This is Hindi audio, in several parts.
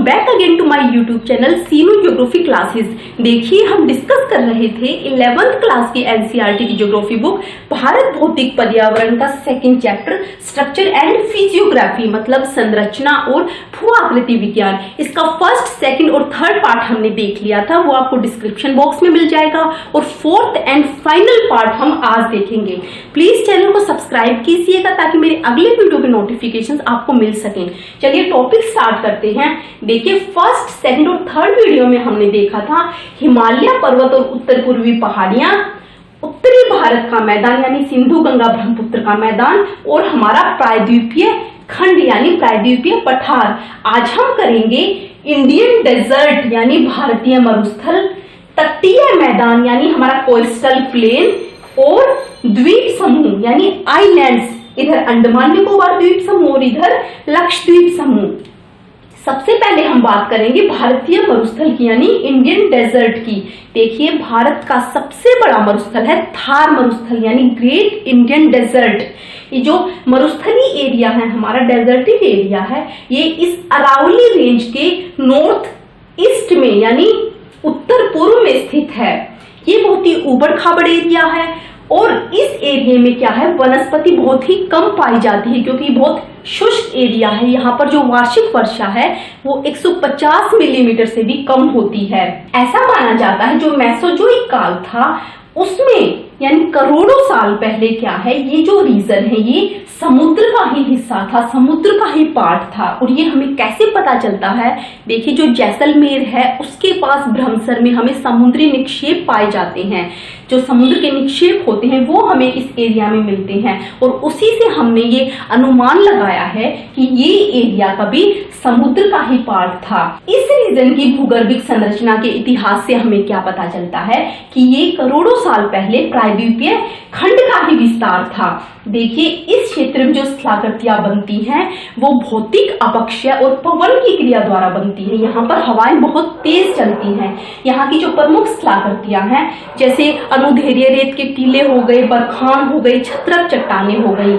Welcome back again to my YouTube channel Seenu geography classes. देखिए, हम डिस्कस कर रहे थे 11th क्लास की एनसीईआरटी की ज्योग्राफी बुक भारत भौतिक पर्यावरण का second chapter structure and physiography, मतलब संरचना और भू आकृति विज्ञान। इसका फर्स्ट, सेकंड और थर्ड पार्ट हमने देख लिया था, वो आपको डिस्क्रिप्शन बॉक्स में मिल जाएगा। और फोर्थ एंड फाइनल पार्ट हम आज देखेंगे। प्लीज चैनल को सब्सक्राइब कीजिएगा ताकि मेरे अगले वीडियो के नोटिफिकेशन आपको मिल सकें। चलिए टॉपिक स्टार्ट करते हैं। देखिए, फर्स्ट, सेकंड और थर्ड वीडियो में हमने देखा था हिमालय पर्वत और उत्तर पूर्वी पहाड़ियां, उत्तरी भारत का मैदान यानी सिंधु गंगा ब्रह्मपुत्र का मैदान, और हमारा प्रायद्वीपीय खंड यानी प्रायद्वीपीय पठार। आज हम करेंगे इंडियन डेजर्ट यानी भारतीय मरुस्थल, तटीय मैदान यानी हमारा कोस्टल प्लेन, और द्वीप समूह यानी आइलैंड्स, इधर अंडमान निकोबार द्वीप समूह और इधर लक्षद्वीप समूह। सबसे पहले हम बात करेंगे भारतीय मरुस्थल की यानी इंडियन डेजर्ट की। देखिए, भारत का सबसे बड़ा मरुस्थल है थार मरुस्थल यानी ग्रेट इंडियन डेजर्ट। ये जो मरुस्थली एरिया है, हमारा डेजर्टिक एरिया है, ये इस अरावली रेंज के नॉर्थ ईस्ट में यानी उत्तर पूर्व में स्थित है। ये बहुत ही ऊबड़ खाबड़ एरिया है और इस एरिया में क्या है, वनस्पति बहुत ही कम पाई जाती है क्योंकि बहुत शुष्क एरिया है। यहाँ पर जो वार्षिक वर्षा है वो 150 मिलीमीटर से भी कम होती है। ऐसा माना जाता है जो मेसोजोइक काल था उसमें यानी करोड़ों साल पहले क्या है, ये जो रीजन है ये समुद्र का ही हिस्सा था, समुद्र का ही पार्ट था। और ये हमें कैसे पता चलता है, देखिए जो जैसलमेर है उसके पास भ्रमसर में हमें समुद्री निक्षेप पाए जाते हैं। जो समुद्र के निक्षेप होते हैं वो हमें इस एरिया में मिलते हैं और उसी से हमने ये अनुमान लगाया है कि ये एरिया कभी समुद्र का ही पार्ट था। इस रीजन की भूगर्भिक संरचना के इतिहास से हमें क्या पता चलता है कि ये करोड़ों साल पहले प्रायद्वीपीय खंड का ही विस्तार था। देखिए, इस क्षेत्र में जो स्थलाकृतियां बनती हैं वो भौतिक अपक्षय और पवन की क्रिया द्वारा बनती है। यहाँ पर हवाएं बहुत तेज चलती हैं। यहाँ की जो प्रमुख स्थलाकृतियां हैं जैसे अनुदैर्ध्य रेत के टीले हो गए, बरखान हो गई, छत्रक चट्टाने हो गई।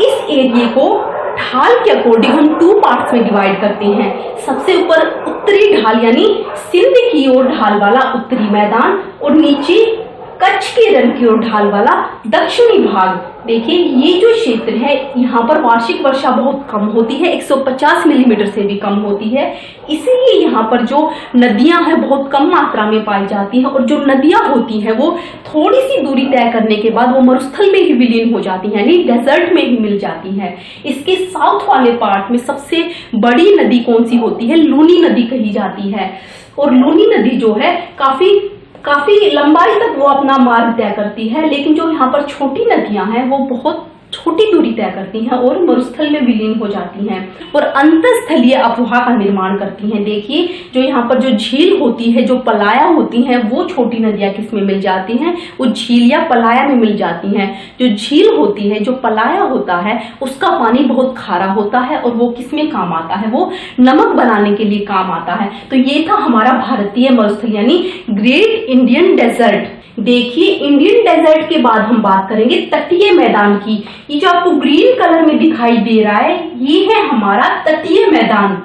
इस एरिया को ढाल के अकॉर्डिंग हम 2 पार्ट्स में डिवाइड करते हैं। सबसे ऊपर उत्तरी ढाल यानी सिंध की ओर ढाल वाला उत्तरी मैदान और नीचे कच्छ के रण की ओर ढाल वाला दक्षिणी भाग। देखिए, ये जो क्षेत्र है यहाँ पर वार्षिक वर्षा बहुत कम होती है, 150 मिलीमीटर से भी कम होती है। इसीलिए यहाँ पर जो नदियां हैं बहुत कम मात्रा में पाई जाती हैं और जो नदियां होती हैं वो थोड़ी सी दूरी तय करने के बाद वो मरुस्थल में ही विलीन हो जाती हैं यानी डेजर्ट में ही मिल जाती हैं। इसके साउथ वाले पार्ट में सबसे बड़ी नदी कौन सी होती है, लूनी नदी कही जाती है। और लूनी नदी जो है काफी लंबाई तक वो अपना मार्ग तय करती है, लेकिन जो यहाँ पर छोटी नदियां हैं वो बहुत छोटी दूरी तय करती हैं और मरुस्थल में विलीन हो जाती हैं और अंतःस्थलीय अफवाह का निर्माण करती हैं। देखिए, जो यहाँ पर जो झील होती है, जो पलाया होती हैं, वो छोटी नदियां किस में मिल जाती हैं, वो झील या पलाया में मिल जाती हैं। जो झील होती है, जो पलाया होता है, उसका पानी बहुत खारा होता है और वो किस में काम आता है, वो नमक बनाने के लिए काम आता है। तो ये था हमारा भारतीय मरुस्थल यानी ग्रेट इंडियन डेजर्ट। देखिए, इंडियन डेजर्ट के बाद हम बात करेंगे तटीय मैदान की। ये जो आपको ग्रीन कलर में दिखाई दे रहा है ये है हमारा तटीय मैदान।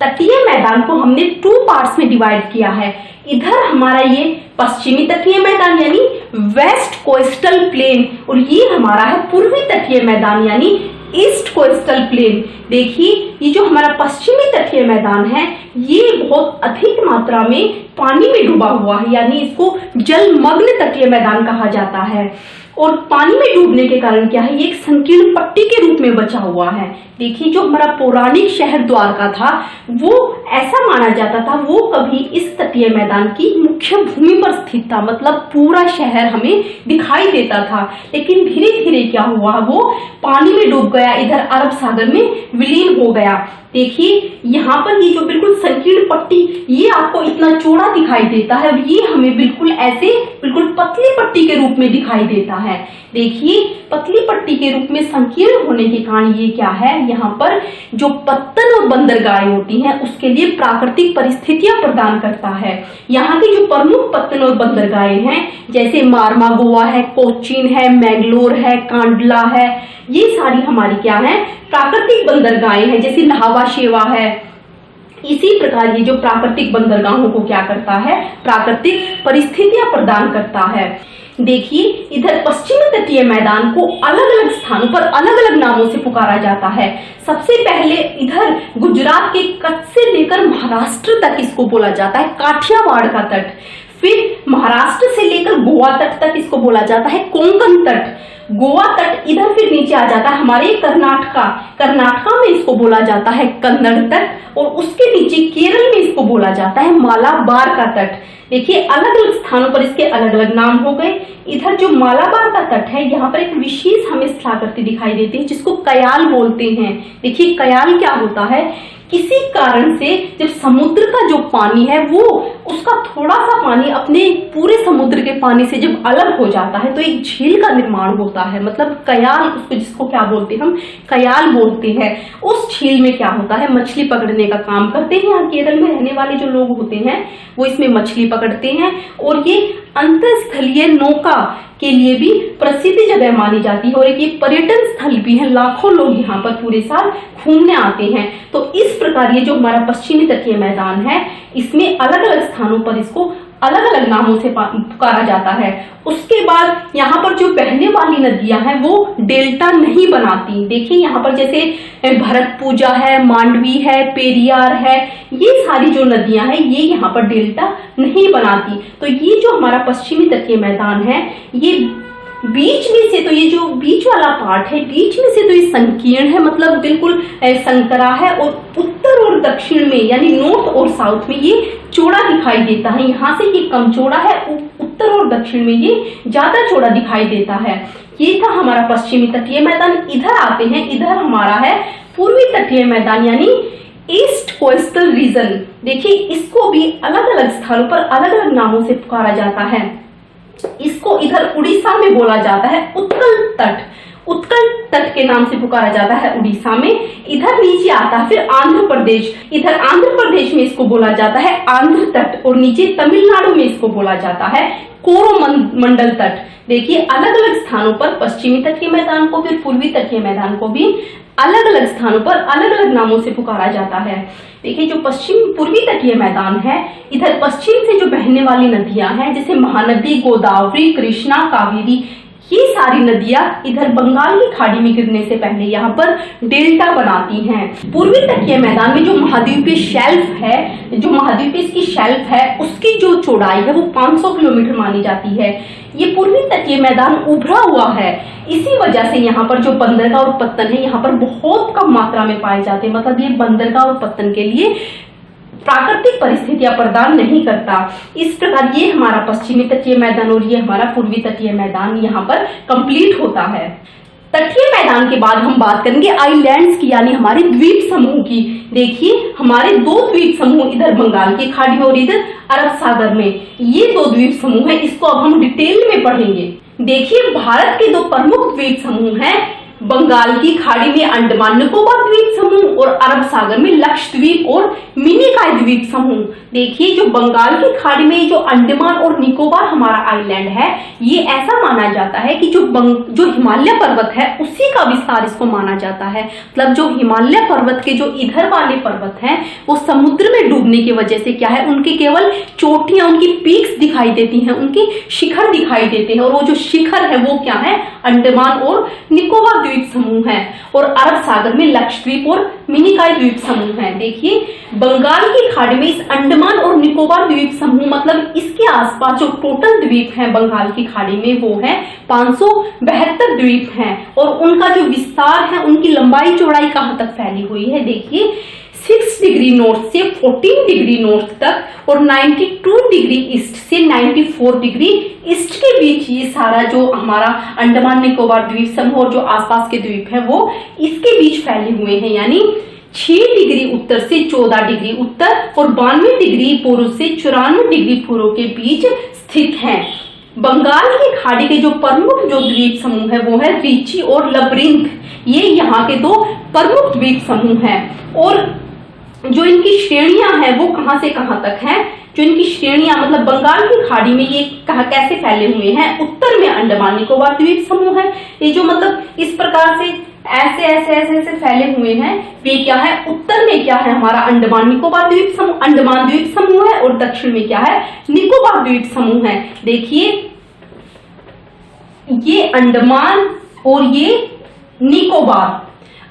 तटीय मैदान को हमने 2 पार्ट्स में डिवाइड किया है। इधर हमारा ये पश्चिमी तटीय मैदान यानी वेस्ट कोस्टल प्लेन और ये हमारा है पूर्वी तटीय मैदान यानी ईस्ट कोस्टल प्लेन। देखिए, ये जो हमारा पश्चिमी तटीय मैदान है ये बहुत अधिक मात्रा में पानी में डूबा हुआ है यानी इसको जलमग्न तटीय मैदान कहा जाता है। और पानी में डूबने के कारण क्या है, ये एक संकीर्ण पट्टी के रूप में बचा हुआ है। देखिए, जो हमारा पौराणिक शहर द्वारका था वो ऐसा माना जाता था वो कभी इस तटीय मैदान की मुख्य भूमि पर स्थित था, मतलब पूरा शहर हमें दिखाई देता था। लेकिन धीरे धीरे क्या हुआ, वो पानी में डूब गया, इधर अरब सागर में विलीन हो गया। देखिए, यहाँ पर ये जो बिल्कुल संकीर्ण पट्टी ये आपको इतना चौड़ा दिखाई देता है और ये हमें बिल्कुल पतली पट्टी के रूप में दिखाई देता है। देखिए, पतली पट्टी के रूप में संकीर्ण होने के कारण ये क्या है, यहाँ पर जो पत्तन और बंदरगाहें होती हैं उसके लिए प्राकृतिक परिस्थितियां प्रदान करता है। यहाँ की जो प्रमुख पत्तन और बंदरगाहें हैं जैसे मार्मा गोवा है, कोचीन है, मैंगलोर है, कांडला है, ये सारी हमारी क्या है प्राकृतिक बंदरगाहें हैं। जैसे न्हावा शेवा है, इसी प्रकार ये जो प्राकृतिक बंदरगाहों को क्या करता है, प्राकृतिक परिस्थितियां प्रदान करता है। देखिए इधर पश्चिमी तटीय मैदान को अलग अलग स्थानों पर अलग अलग नामों से पुकारा जाता है। सबसे पहले इधर गुजरात के कच्छ से लेकर महाराष्ट्र तक इसको बोला जाता है काठियावाड़ का तट। फिर महाराष्ट्र से लेकर गोवा तट तक इसको बोला जाता है कोंकण तट। गोवा तट इधर फिर नीचे आ जाता है हमारे कर्नाटका में इसको बोला जाता है कन्नड़ तट, और उसके नीचे केरल में इसको बोला जाता है मालाबार का तट। देखिए अलग अलग स्थानों पर इसके अलग अलग नाम हो गए। इधर जो मालाबार का तट है यहाँ पर एक विशेष हमें स्थलाकृति दिखाई देती है जिसको कयाल बोलते हैं। देखिए कयाल क्या होता है, किसी कारण से जब समुद्र का जो पानी है वो उसका थोड़ा सा पानी अपने पूरे समुद्र के पानी से जब अलग हो जाता है तो एक झील का निर्माण होता है, मतलब कयाल उसको, जिसको क्या बोलते हैं हम, कयाल बोलते हैं। उस झील में क्या होता है, मछली पकड़ने का काम करते हैं। यहाँ केरल में रहने वाले जो लोग होते हैं वो इसमें मछली पकड़ते हैं, और ये अंतरस्थलीय नौका के लिए भी प्रसिद्ध जगह मानी जाती है, और एक ये पर्यटन स्थल भी है। लाखों लोग यहाँ पर पूरे साल घूमने आते हैं। तो इस प्रकार ये जो हमारा पश्चिमी तटीय मैदान है इसमें अलग अलग स्थानों पर इसको अलग अलग नामों से पुकारा जाता है। उसके बाद यहाँ पर जो बहने वाली नदियां हैं वो डेल्टा नहीं बनाती। देखिए यहाँ पर जैसे भरतपुजा है, मांडवी है, पेरियार है, ये सारी जो नदियां हैं ये यहाँ पर डेल्टा नहीं बनाती। तो ये जो हमारा पश्चिमी तटीय मैदान है ये बीच में से, तो ये जो बीच वाला पार्ट है बीच में से तो ये संकीर्ण है, मतलब बिल्कुल संकरा है, और उत्तर और दक्षिण में यानी नॉर्थ और साउथ में ये चौड़ा दिखाई देता है। यहाँ से ये कम चौड़ा है, उत्तर और दक्षिण में ये ज्यादा चौड़ा दिखाई देता है। ये था हमारा पश्चिमी तटीय मैदान। इधर आते हैं, इधर हमारा है पूर्वी तटीय मैदान यानी ईस्ट कोस्टल रीजन। देखिए इसको भी अलग अलग स्थानों पर अलग अलग नामों से पुकारा जाता है। इसको इधर उड़ीसा में बोला जाता है उत्कल तट, उत्कल तट के नाम से पुकारा जाता है उड़ीसा में। इधर नीचे आता है फिर आंध्र प्रदेश, इधर आंध्र प्रदेश में इसको बोला जाता है आंध्र तट, और नीचे तमिलनाडु में इसको बोला जाता है कोरोमंडल तट। देखिए अलग अलग स्थानों पर पश्चिमी तटीय मैदान को फिर पूर्वी तटीय मैदान को भी अलग अलग स्थानों पर अलग अलग नामों से पुकारा जाता है। देखिए जो पूर्वी तटीय मैदान है इधर पश्चिम से जो बहने वाली नदियां हैं जैसे महानदी, गोदावरी, कृष्णा, कावेरी, ये सारी नदियां इधर बंगाल की खाड़ी में गिरने से पहले यहाँ पर डेल्टा बनाती हैं। पूर्वी तटीय मैदान में जो महाद्वीपीय शेल्फ है, जो महाद्वीपीय इसकी शेल्फ है उसकी जो चौड़ाई है वो 500 किलोमीटर मानी जाती है। ये पूर्वी तटीय मैदान उभरा हुआ है, इसी वजह से यहाँ पर जो बंदरगाह और पत्तन है यहाँ पर बहुत कम मात्रा में पाए जाते हैं। मतलब ये बंदरगाह और पत्तन के लिए प्राकृतिक परिस्थितियां प्रदान नहीं करता। इस प्रकार ये हमारा पश्चिमी तटीय मैदान और ये हमारा पूर्वी तटीय मैदान यहाँ पर कंप्लीट होता है। तटीय मैदान के बाद हम बात करेंगे आइलैंड्स की यानी हमारे द्वीप समूह की। देखिए हमारे दो द्वीप समूह इधर बंगाल की खाड़ी में और इधर अरब सागर में, ये दो द्वीप समूह है, इसको अब हम डिटेल में पढ़ेंगे। देखिए भारत के दो प्रमुख द्वीप समूह हैं, बंगाल की खाड़ी में अंडमान निकोबार द्वीप समूह और अरब सागर में लक्षद्वीप और मिनिकॉय द्वीप समूह। देखिए जो बंगाल की खाड़ी में जो अंडमान और निकोबार हमारा आइलैंड है ये ऐसा माना जाता है कि जो हिमालय पर्वत है उसी का विस्तार इसको माना जाता है। मतलब जो हिमालय पर्वत के जो इधर वाले पर्वत हैं वो समुद्र में डूबने की वजह से क्या है, उनकी केवल चोटियां, उनकी पीक्स दिखाई देती हैं, उनकी शिखर दिखाई देते हैं, और वो जो शिखर है वो क्या है, अंडमान और निकोबार द्वीप समूह है, और अरब सागर में लक्षद्वीप और मिनिकॉय द्वीप समूह है। देखिए बंगाल की खाड़ी में इस अंडमान और निकोबार द्वीप समूह मतलब इसके आसपास जो टोटल द्वीप हैं बंगाल की खाड़ी में वो है 572 द्वीप हैं, और उनका जो विस्तार है, उनकी लंबाई चौड़ाई कहां तक फैली हुई है। देखिए 6 डिग्री नॉर्थ से 14 डिग्री नॉर्थ तक और 92 डिग्री ईस्ट से 94 डिग्री ईस्ट के बीच ये सारा जो हमारा अंडमान निकोबार द्वीप समूह और जो आसपास के द्वीप है वो इसके बीच फैले हुए हैं। यानी 6 डिग्री उत्तर से 14 डिग्री उत्तर और 92 डिग्री पूर्व से 94 डिग्री पूर्व के बीच स्थित हैं। बंगाल की खाड़ी के जो प्रमुख जो द्वीप समूह है वो है रीची और लबरिंथ, ये यहाँ के दो प्रमुख द्वीप समूह हैं। और जो इनकी श्रेणियां हैं वो कहां से कहां तक हैं, जो इनकी श्रेणियां मतलब बंगाल की खाड़ी में ये कहां कैसे फैले हुए हैं। उत्तर में अंडमान निकोबार द्वीप समूह है, ये जो मतलब इस प्रकार से ऐसे ऐसे ऐसे ऐसे फैले हुए हैं। वे क्या है, उत्तर में क्या है हमारा अंडमान निकोबार द्वीप समूह, अंडमान द्वीप समूह है, और दक्षिण में क्या है, निकोबार द्वीप समूह है। देखिए ये अंडमान और ये निकोबार,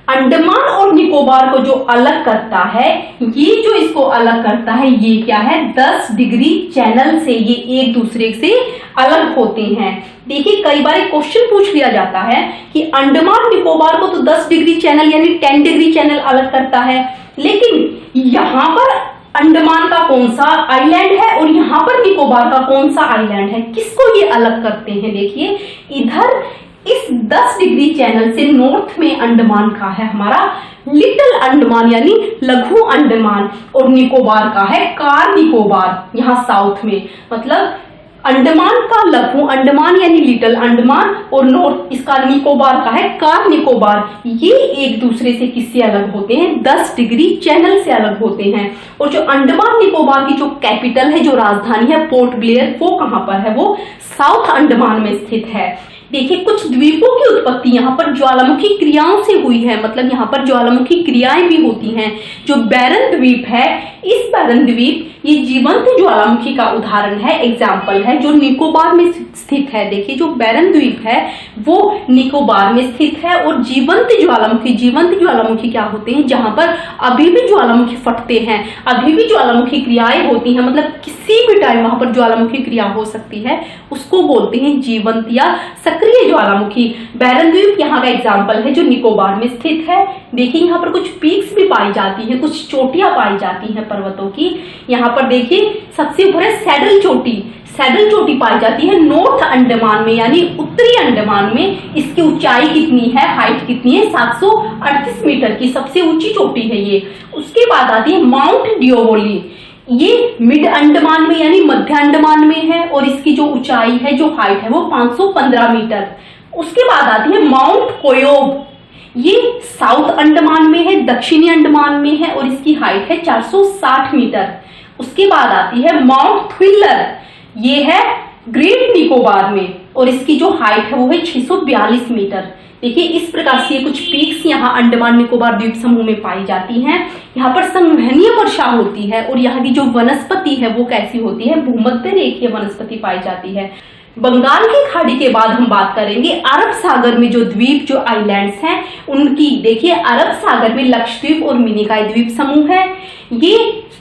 अंडमान और निकोबार को जो अलग करता है, ये जो इसको अलग करता है, ये क्या है, 10 डिग्री चैनल से ये एक दूसरे से अलग होते हैं। देखिए कई बार क्वेश्चन पूछ लिया जाता है कि अंडमान निकोबार को तो 10 डिग्री चैनल यानी 10 डिग्री चैनल अलग करता है, लेकिन यहाँ पर अंडमान का कौन सा आइलैंड है और यहाँ पर निकोबार का कौन सा आइलैंड है, किसको ये अलग करते हैं। देखिए इधर इस 10 डिग्री चैनल से नॉर्थ में अंडमान का है हमारा लिटिल अंडमान यानी लघु अंडमान, और निकोबार का है कार निकोबार यहाँ साउथ में। मतलब अंडमान का लघु अंडमान यानी लिटिल अंडमान, और नॉर्थ इसका निकोबार का है कार निकोबार। ये एक दूसरे से किससे अलग होते हैं, 10 डिग्री चैनल से अलग होते हैं। और जो अंडमान निकोबार की जो कैपिटल है, जो राजधानी है पोर्ट ब्लेयर, वो कहाँ पर है, वो साउथ अंडमान में स्थित है। देखिए कुछ द्वीपों की उत्पत्ति यहाँ पर ज्वालामुखी क्रियाओं से हुई है, मतलब यहाँ पर ज्वालामुखी क्रियाएं भी होती हैं। जो बैरन द्वीप है, इस बैरन द्वीप ये जीवंत ज्वालामुखी का उदाहरण है, एग्जाम्पल है, जो निकोबार में स्थित है। देखिए जो बैरन द्वीप है वो निकोबार में स्थित है, और जीवंत ज्वालामुखी क्या होते हैं, जहां पर अभी भी ज्वालामुखी फटते हैं, अभी भी ज्वालामुखी क्रियाएं होती हैं, मतलब किसी भी टाइम वहां पर ज्वालामुखी क्रिया हो सकती है, उसको बोलते हैं जीवंत या सक्रिय ज्वालामुखी। बैरन द्वीप यहाँ का एग्जाम्पल है जो निकोबार में स्थित है। देखिए यहाँ पर कुछ पीक्स भी पाई जाती है, कुछ चोटियां पाई जाती हैं पर्वतों की। यहाँ पर देखिए सबसे ऊपर है सैडल चोटी पाई जाती है नॉर्थ अंडमान में यानी उत्तरी अंडमान में। इसकी ऊंचाई कितनी है, हाइट कितनी है, 738 मीटर की सबसे ऊंची चोटी है ये। उसके बाद आती है माउंट डिओवोली, ये मिड अंडमान में यानी मध्य अंडमान में है, और इसकी जो ऊंचाई है, जो हाइट है, वो 515 मीटर। उसके बाद आती है माउंट कोयोब, ये साउथ अंडमान में है, दक्षिणी अंडमान में है, और इसकी हाइट है 460 मीटर। उसके बाद आती है माउंट थ्रिलर, ये है ग्रेट निकोबार में, और इसकी जो हाइट है वो है 642 मीटर। देखिए इस प्रकार से कुछ पीक्स यहाँ अंडमान निकोबार द्वीप समूह में पाई जाती हैं। यहाँ पर संवहनीय वर्षा होती है, और यहाँ की जो वनस्पति है वो कैसी होती है, भूमध्य रेखीय वनस्पति पाई जाती है। बंगाल की खाड़ी के बाद हम बात करेंगे अरब सागर में जो द्वीप, जो आइलैंड्स हैं उनकी। देखिए अरब सागर में लक्षद्वीप और मिनिकॉय द्वीप समूह है। ये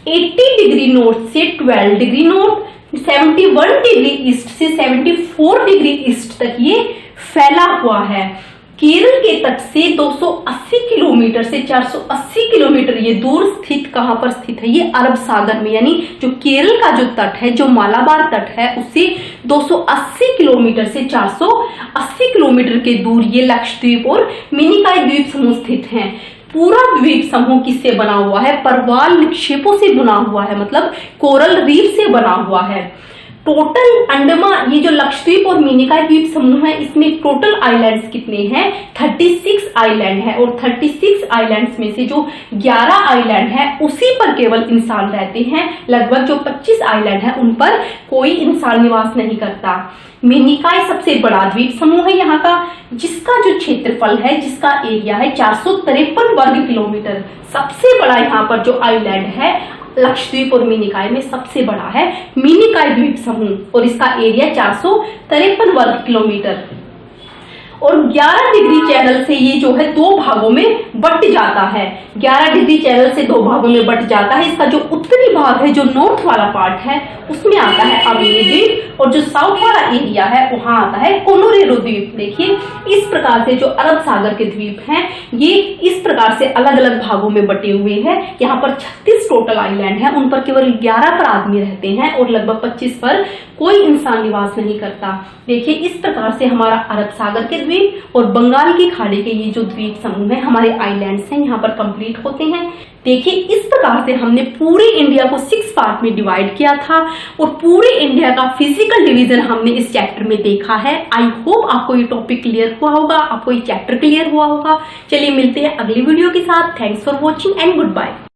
80 डिग्री नॉर्थ से 12 डिग्री नॉर्थ, 71 डिग्री ईस्ट से 74 डिग्री ईस्ट तक ये फैला हुआ है। केरल के तट से 280 किलोमीटर से 480 किलोमीटर ये दूर स्थित, कहां पर स्थित है, ये अरब सागर में, यानी जो केरल का जो तट है, जो मालाबार तट है, उससे 280 किलोमीटर से 480 किलोमीटर के दूर ये लक्षद्वीप और मिनिकॉय द्वीप समूह स्थित हैं। पूरा द्वीप समूह किससे बना हुआ है, परवाल निक्षेपों से बना हुआ है, मतलब कोरल रीफ से बना हुआ है। टोटल अंडमान, ये जो लक्षद्वीप और मिनिकॉय द्वीप समूह है, इसमें टोटल आइलैंड्स कितने हैं, 36 आइलैंड है, और 36 आइलैंड्स में से जो 11 आइलैंड है उसी पर केवल इंसान रहते हैं। लगभग जो 25 आइलैंड है उन पर कोई इंसान निवास नहीं करता। मिनिकॉय सबसे बड़ा द्वीप समूह है यहाँ का, जिसका जो क्षेत्रफल है, जिसका एरिया है 453 वर्ग किलोमीटर। सबसे बड़ा यहाँ पर जो आइलैंड है लक्षद्वीप और मिनिकॉय में सबसे बड़ा है मिनिकॉय द्वीप समूह, और इसका एरिया 453 वर्ग किलोमीटर। और 11 डिग्री चैनल से ये जो है 2 भागों में बट जाता है। 11 डिग्री चैनल से 2 भागों में बट जाता है। इसका जो उत्तरी भाग है, जो नॉर्थ वाला पार्ट है, उसमें आता है अमीनी द्वीप, और जो साउथ वाला एरिया है वहां आता है कोलोरेडो द्वीप। देखिए इस प्रकार से जो अरब सागर के द्वीप हैं, ये इस प्रकार से अलग अलग भागों में बटे हुए हैं। यहाँ पर 36 टोटल आइलैंड है, उन पर केवल 11 पर आदमी रहते हैं, और लगभग 25 पर कोई इंसान निवास नहीं करता। देखिए इस प्रकार से हमारा अरब सागर के द्वीप और बंगाल की खाड़ी के ये जो द्वीप समूह है, हमारे आइलैंड्स हैं, यहाँ पर कंप्लीट होते हैं। देखिए इस प्रकार से हमने पूरे इंडिया को 6 पार्ट में डिवाइड किया था, और पूरे इंडिया का फिजिकल डिवीजन हमने इस चैप्टर में देखा है। आई होप आपको ये टॉपिक क्लियर हुआ होगा, आपको ये चैप्टर क्लियर हुआ होगा। चलिए मिलते हैं अगली वीडियो के साथ। Thanks for watching and good bye.